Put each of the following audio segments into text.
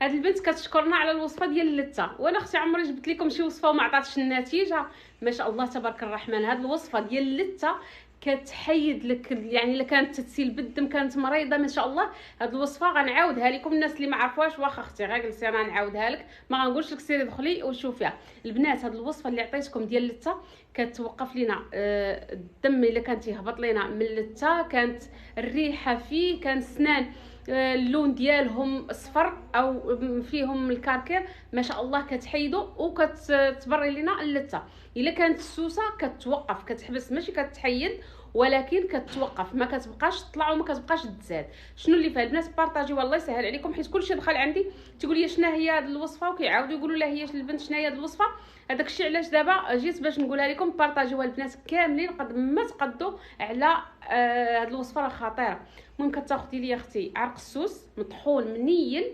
هاد البنت كتشكرنا على الوصفه ديال اللته، وانا اختي عمري جبت لكم شي وصفه وما عطاتش النتيجه. ما شاء الله تبارك الرحمن، هاد الوصفه ديال اللته كتحيد لك يعني الا كانت تسيل بالدم، كانت مريضه ما شاء الله. هاد الوصفه غنعاودها لكم الناس اللي ما عرفوهاش، واخا اختي غير جلسي انا نعاودها لك، ما غنقولش لك سيري دخلي وشوفيها. البنات هاد الوصفه اللي عطيتكم ديال اللته كتوقف لينا الدم الا كان تيهبط لينا من اللته، كانت الريحه فيه، كان سنان اللون ديالهم صفر او فيهم الكركير ما شاء الله كتحيدو وكتبري لنا اللته. الا كانت السوسه كتوقف، كتحبس ماشي كتحيد، ولكن كتوقف، ما كتبقاش تطلع وما كتبقاش تزاد. شنو اللي فيها البنات؟ بارطاجي والله يسهل عليكم، حيت كلشي دخل عندي تيقول لي شنو هي هذه الوصفه، وكيعاودوا يقولوا لها هي البنت شنو هي هذه الوصفه. هذاك الشيء علاش دابا جيت باش نقولها لكم. بارطاجيوها البنات كاملين قد ما تقدوا على هذه الوصفه راه خطيره. المهم كتاخدي لي اختي عرق السوس مطحون منيل،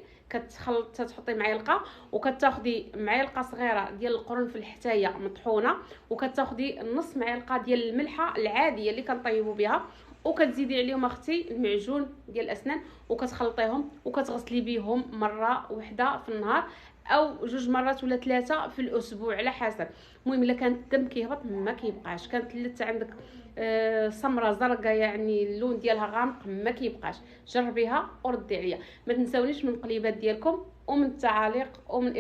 تحطي معلقه، وكتاخدي معلقه صغيره ديال القرنفل حتى هي مطحونه، وكتاخدي نص معلقه ديال الملحه العاديه اللي كنطيبوا بها، وكتزيدي عليهم اختي المعجون ديال الاسنان، وكتخلطيهم وكتغسلي بيهم مره واحده في النهار، او جوج مرات ولا ثلاثه في الاسبوع على حسب. المهم الا كان الدم كيهبط ما كيبقاش، كانت اللته عندك سمره زرقاء يعني اللون ديالها غامق ما كيبقاش. جربيها وردي عليا. ما تنساونيش من القليبات ديالكم ومن التعاليق ومن